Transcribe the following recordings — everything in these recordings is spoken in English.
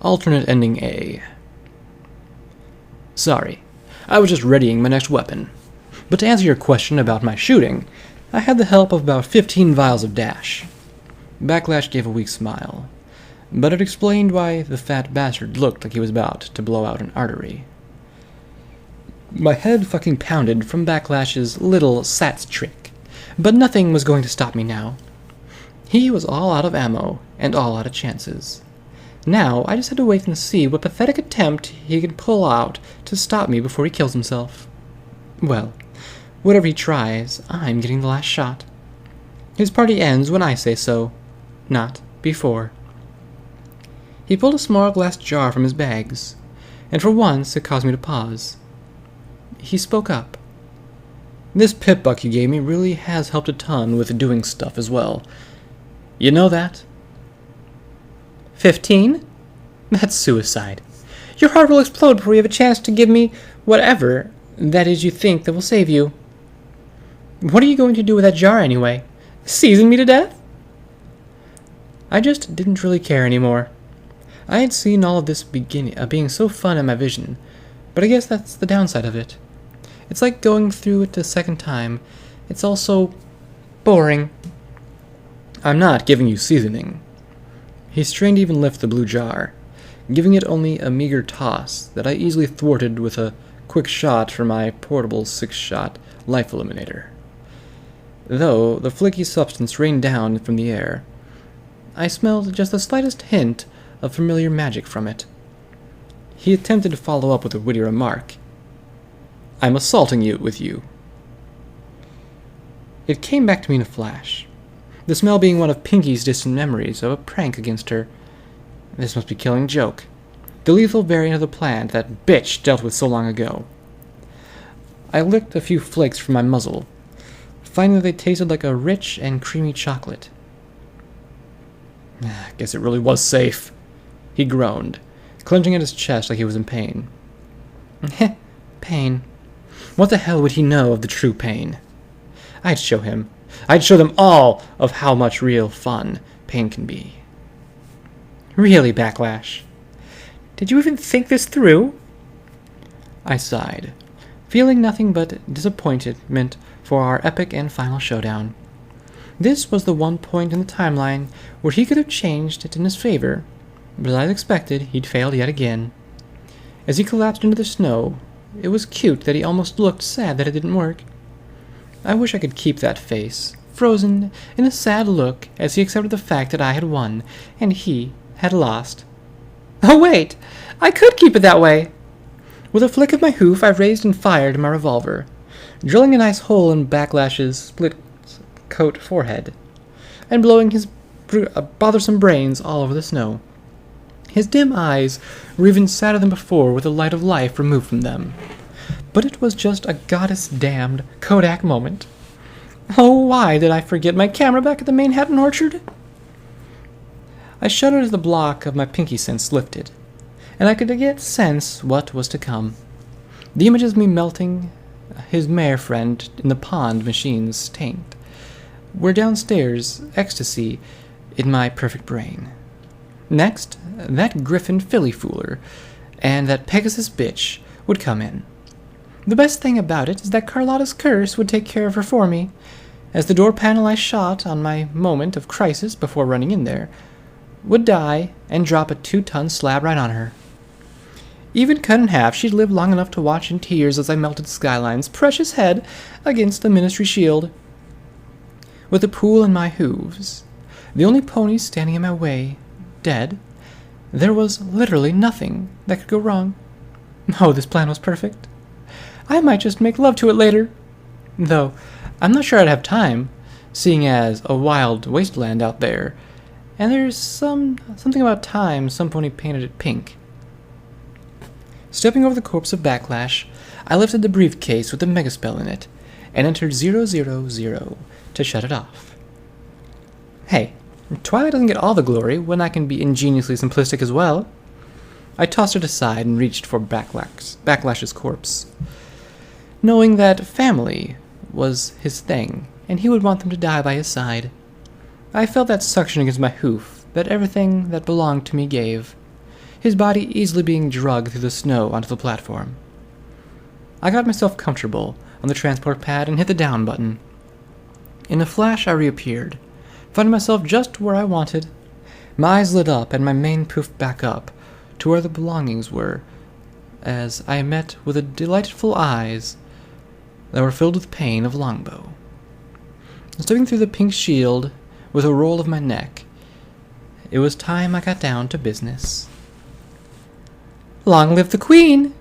Alternate ending A. Sorry, I was just readying my next weapon. But to answer your question about my shooting, I had the help of about 15 vials of dash. Backlash gave a weak smile, but it explained why the fat bastard looked like he was about to blow out an artery. My head fucking pounded from Backlash's little sats trick, but nothing was going to stop me now. He was all out of ammo, and all out of chances. Now, I just had to wait and see what pathetic attempt he could pull out to stop me before he kills himself. Well, whatever he tries, I'm getting the last shot. His party ends when I say so, not before. He pulled a small glass jar from his bags, and for once it caused me to pause. He spoke up. This pip buck you gave me really has helped a ton with doing stuff as well. You know that? 15? That's suicide. Your heart will explode before you have a chance to give me whatever that is you think that will save you. What are you going to do with that jar anyway? Season me to death? I just didn't really care anymore. I had seen all of this being so fun in my vision, but I guess that's the downside of it. It's like going through it a second time. It's all so boring. I'm not giving you seasoning. He strained to even lift the blue jar, giving it only a meager toss that I easily thwarted with a quick shot from my portable 6-shot life eliminator. Though the flicky substance rained down from the air, I smelled just the slightest hint of familiar magic from it. He attempted to follow up with a witty remark. I'm assaulting you with you. It came back to me in a flash, the smell being one of Pinky's distant memories of a prank against her. This must be Killing Joke, the lethal variant of the plant that bitch dealt with so long ago. I licked a few flakes from my muzzle, finding that they tasted like a rich and creamy chocolate. Guess it really was safe, he groaned, clenching at his chest like he was in pain. Pain. What the hell would he know of the true pain? I'd show him. I'd show them all of how much real fun pain can be. Really, Backlash? Did you even think this through? I sighed, feeling nothing but disappointment for our epic and final showdown. This was the one point in the timeline where he could have changed it in his favor, but as I expected, he'd failed yet again. As he collapsed into the snow, it was cute that he almost looked sad that it didn't work. I wish I could keep that face, frozen in a sad look as he accepted the fact that I had won, and he had lost. Oh wait! I could keep it that way! With a flick of my hoof, I raised and fired my revolver, drilling a nice hole in Backlash's split-coat forehead, and blowing his bothersome brains all over the snow. His dim eyes were even sadder than before with the light of life removed from them. But it was just a goddess-damned Kodak moment. Oh, why did I forget my camera back at the Manhattan Orchard? I shuddered as the block of my pinky sense lifted, and I could yet sense what was to come. The images of me melting his mare friend in the pond machine's taint were downstairs, ecstasy in my perfect brain. Next, that Griffin filly fooler and that Pegasus bitch would come in. The best thing about it is that Carlotta's curse would take care of her for me, as the door panel I shot on my moment of crisis before running in there would die and drop a 2-ton slab right on her. Even cut in half, she'd live long enough to watch in tears as I melted Skyline's precious head against the ministry shield. With the pool in my hooves, the only pony standing in my way, dead, there was literally nothing that could go wrong. Oh, this plan was perfect. I might just make love to it later. Though, I'm not sure I'd have time, seeing as a wild wasteland out there, and there's something about time some pony painted it pink. Stepping over the corpse of Backlash, I lifted the briefcase with the megaspell in it, and entered 000 to shut it off. Hey, Twilight doesn't get all the glory when I can be ingeniously simplistic as well. I tossed it aside and reached for Backlash's corpse, knowing that family was his thing, and he would want them to die by his side. I felt that suction against my hoof that everything that belonged to me gave. his body easily being dragged through the snow onto the platform. I got myself comfortable on the transport pad and hit the down button. In a flash, I reappeared, finding myself just where I wanted. My eyes lit up and my mane poofed back up to where the belongings were, as I met with the delightful eyes that were filled with pain of Longbow. Slipping through the pink shield with a roll of my neck, it was time I got down to business. Long live the Queen!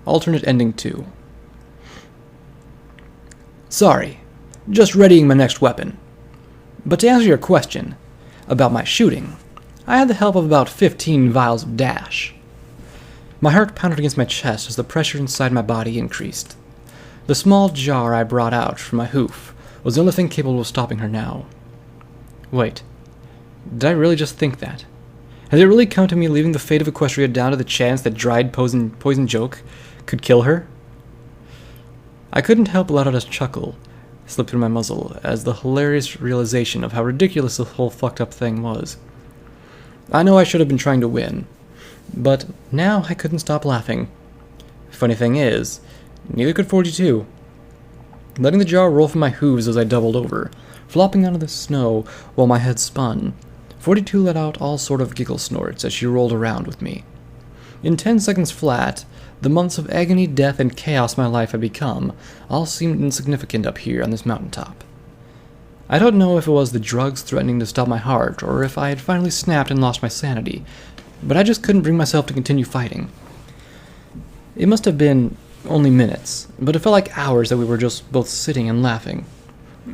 Alternate ending 2. Sorry, just readying my next weapon. But to answer your question about my shooting, I had the help of about 15 vials of dash. My heart pounded against my chest as the pressure inside my body increased. The small jar I brought out from my hoof was the only thing capable of stopping her now. Wait, did I really just think that? Had it really come to me leaving the fate of Equestria down to the chance that dried poison joke could kill her? I couldn't help but let out a chuckle slip through my muzzle as the hilarious realization of how ridiculous the whole fucked up thing was. I know I should have been trying to win, but now I couldn't stop laughing. Funny thing is, neither could 42. Letting the jar roll from my hooves as I doubled over, flopping onto the snow while my head spun, 42 let out all sort of giggle snorts as she rolled around with me. In 10 seconds flat, the months of agony, death, and chaos my life had become all seemed insignificant up here on this mountaintop. I don't know if it was the drugs threatening to stop my heart, or if I had finally snapped and lost my sanity, but I just couldn't bring myself to continue fighting. It must have been only minutes, but it felt like hours that we were just both sitting and laughing.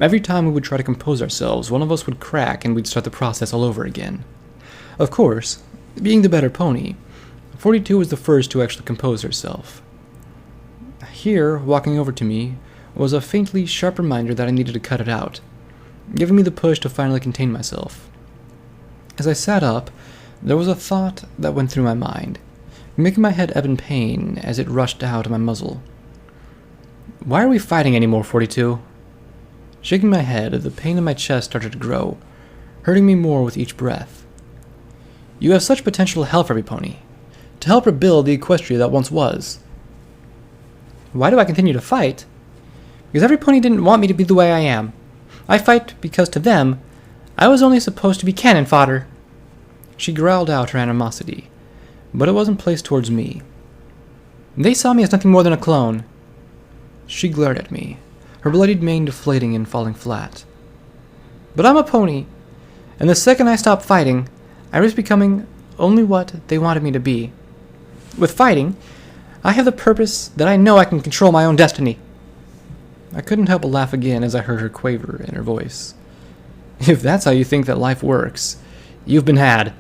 Every time we would try to compose ourselves, one of us would crack and we'd start the process all over again. Of course, being the better pony, 42 was the first to actually compose herself. Here, walking over to me, was a faintly sharp reminder that I needed to cut it out, giving me the push to finally contain myself. As I sat up, there was a thought that went through my mind, making my head ebb in pain as it rushed out of my muzzle. Why are we fighting anymore, 42? Shaking my head, the pain in my chest started to grow, hurting me more with each breath. You have such potential to help every pony, to help rebuild the Equestria that once was. Why do I continue to fight? Because every pony didn't want me to be the way I am. I fight because to them, I was only supposed to be cannon fodder. She growled out her animosity, but it wasn't placed towards me. They saw me as nothing more than a clone. She glared at me, her bloodied mane deflating and falling flat. But I'm a pony, and the second I stop fighting, I risk becoming only what they wanted me to be. With fighting, I have the purpose that I know I can control my own destiny. I couldn't help but laugh again as I heard her quaver in her voice. If that's how you think that life works, you've been had.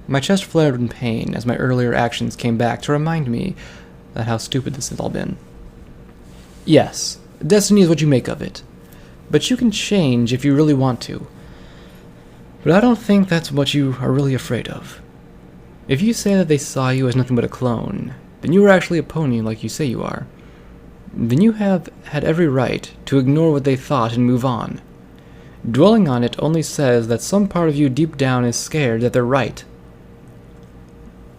My chest flared in pain as my earlier actions came back to remind me that how stupid this had all been. Yes, destiny is what you make of it, but you can change if you really want to. But I don't think that's what you are really afraid of. If you say that they saw you as nothing but a clone, then you are actually a pony like you say you are. Then you have had every right to ignore what they thought and move on. Dwelling on it only says that some part of you deep down is scared that they're right.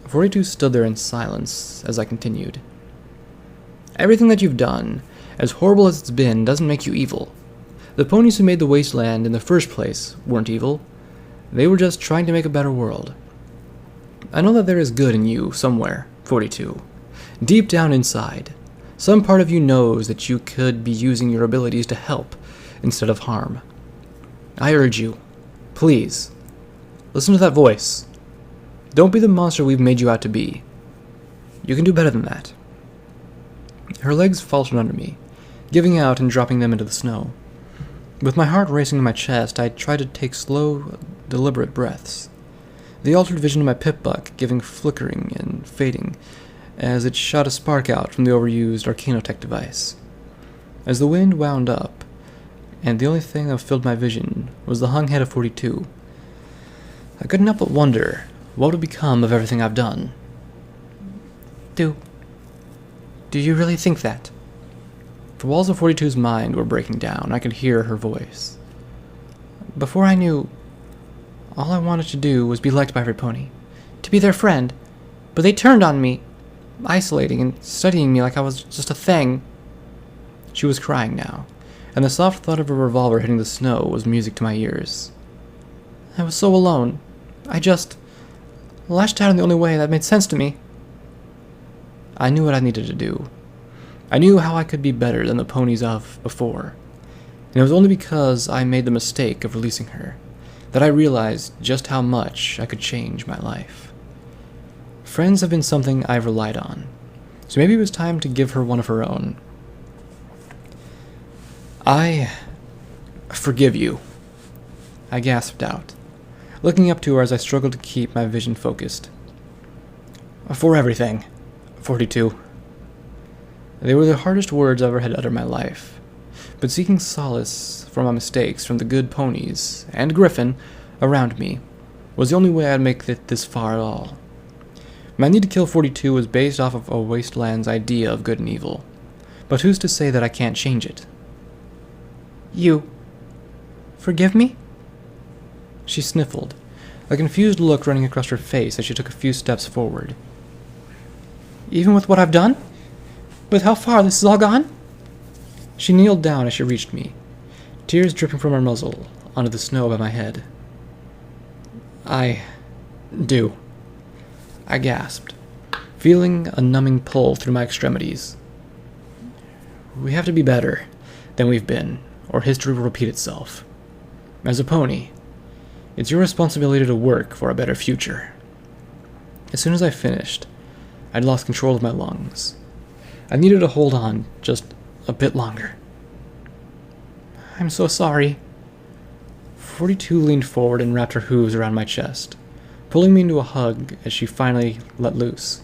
42 stood there in silence as I continued. Everything that you've done, as horrible as it's been, doesn't make you evil. The ponies who made the wasteland in the first place weren't evil. They were just trying to make a better world. I know that there is good in you somewhere, 42. Deep down inside, some part of you knows that you could be using your abilities to help instead of harm. I urge you, please, listen to that voice. Don't be the monster we've made you out to be. You can do better than that. Her legs faltered under me, giving out and dropping them into the snow. With my heart racing in my chest, I tried to take slow, deliberate breaths. The altered vision of my pip-buck giving flickering and fading as it shot a spark out from the overused Arcanotech device. As the wind wound up, and the only thing that filled my vision was the hung head of 42, I couldn't help but wonder what would become of everything I've done. Do you really think that? The walls of 42's mind were breaking down. I could hear her voice. Before I knew All I wanted to do was be liked by every pony, to be their friend, but they turned on me, isolating and studying me like I was just a thing. She was crying now, and the soft thud of a revolver hitting the snow was music to my ears. I was so alone. I just lashed out in the only way that made sense to me. I knew what I needed to do. I knew how I could be better than the ponies of before, and it was only because I made the mistake of releasing her that I realized just how much I could change my life. Friends have been something I've relied on, so maybe it was time to give her one of her own. I forgive you, I gasped out, looking up to her as I struggled to keep my vision focused. For everything, 42. They were the hardest words I ever had uttered in my life, but seeking solace for my mistakes from the good ponies and Griffin around me was the only way I'd make it this far at all. My need to kill 42 was based off of a wasteland's idea of good and evil, but who's to say that I can't change it? You forgive me? She sniffled, a confused look running across her face as she took a few steps forward. Even with what I've done? With how far this has all gone? She kneeled down as she reached me, tears dripping from her muzzle onto the snow by my head. I do. I gasped, feeling a numbing pull through my extremities. We have to be better than we've been, or history will repeat itself. As a pony, it's your responsibility to work for a better future. As soon as I finished, I'd lost control of my lungs. I needed to hold on just a bit longer. I'm so sorry. 42 leaned forward and wrapped her hooves around my chest, pulling me into a hug as she finally let loose.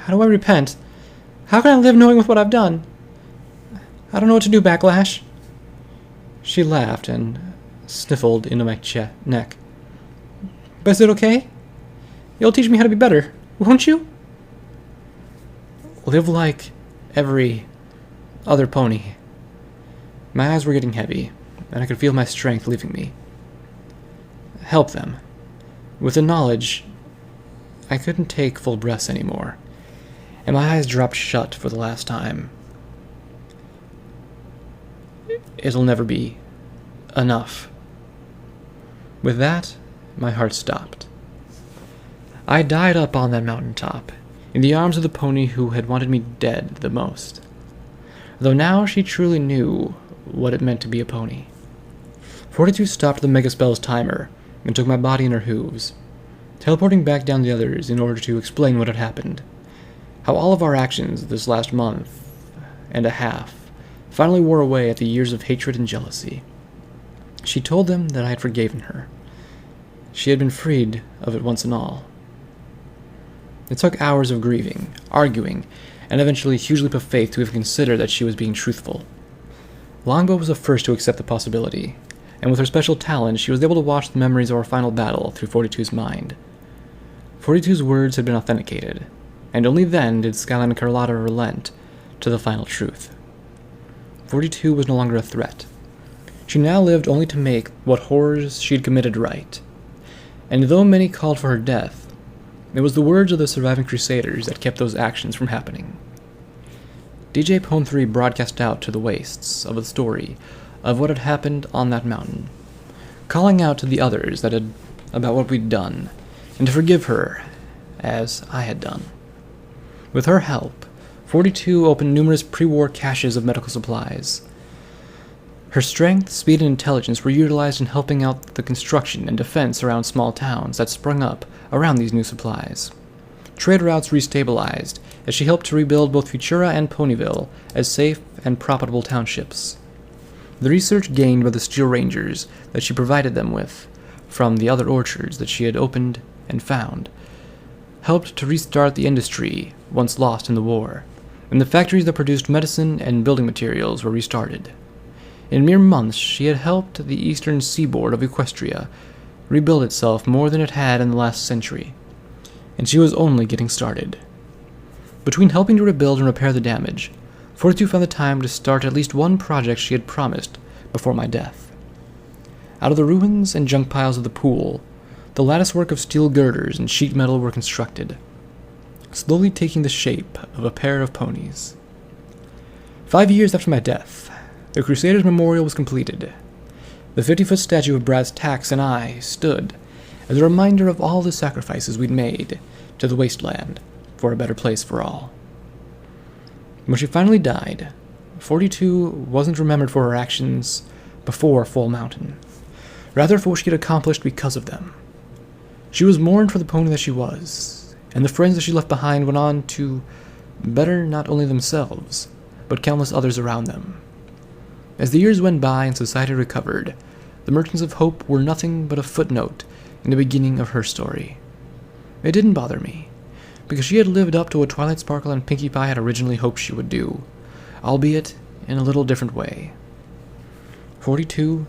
How do I repent? How can I live knowing with what I've done? I don't know what to do, Backlash. She laughed and sniffled into my neck. But is it okay? You'll teach me how to be better, won't you? Live like every other pony. My eyes were getting heavy, and I could feel my strength leaving me. Help them. With the knowledge, I couldn't take full breaths anymore, and my eyes dropped shut for the last time. It'll never be enough. With that, my heart stopped. I died up on that mountaintop, in the arms of the pony who had wanted me dead the most, though now she truly knew what it meant to be a pony. 42 stopped the Megaspell's timer and took my body in her hooves, teleporting back down the others in order to explain what had happened, how all of our actions this last month and a half finally wore away at the years of hatred and jealousy. She told them that I had forgiven her. She had been freed of it once and all. It took hours of grieving, arguing, and eventually huge leap of faith to even consider that she was being truthful. Longbow was the first to accept the possibility, and with her special talent, she was able to watch the memories of our final battle through 42's mind. 42's words had been authenticated, and only then did Skyline and Carlotta relent to the final truth. 42 was no longer a threat. She now lived only to make what horrors she had committed right. And though many called for her death, it was the words of the surviving Crusaders that kept those actions from happening. DJ Poem 3 broadcast out to the wastes of the story of what had happened on that mountain, calling out to the others about what we'd done, and to forgive her, as I had done. With her help, 42 opened numerous pre-war caches of medical supplies. Her strength, speed, and intelligence were utilized in helping out the construction and defense around small towns that sprung up around these new supplies. Trade routes restabilized as she helped to rebuild both Futura and Ponyville as safe and profitable townships. The research gained by the Steel Rangers that she provided them with, from the other orchards that she had opened and found, helped to restart the industry once lost in the war, and the factories that produced medicine and building materials were restarted. In mere months, she had helped the eastern seaboard of Equestria rebuild itself more than it had in the last century, and she was only getting started. Between helping to rebuild and repair the damage, 42 found the time to start at least one project she had promised before my death. Out of the ruins and junk piles of the pool, the latticework of steel girders and sheet metal were constructed, slowly taking the shape of a pair of ponies. 5 years after my death, the Crusaders' memorial was completed. The 50-foot statue of brass tacks and I stood as a reminder of all the sacrifices we'd made to the wasteland for a better place for all. When she finally died, 42 wasn't remembered for her actions before Full Mountain, rather for what she had accomplished because of them. She was mourned for the pony that she was, and the friends that she left behind went on to better not only themselves, but countless others around them. As the years went by and society recovered, the Merchants of Hope were nothing but a footnote in the beginning of her story. It didn't bother me, because she had lived up to what Twilight Sparkle and Pinkie Pie had originally hoped she would do, albeit in a little different way. 42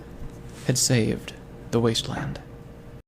had saved the wasteland.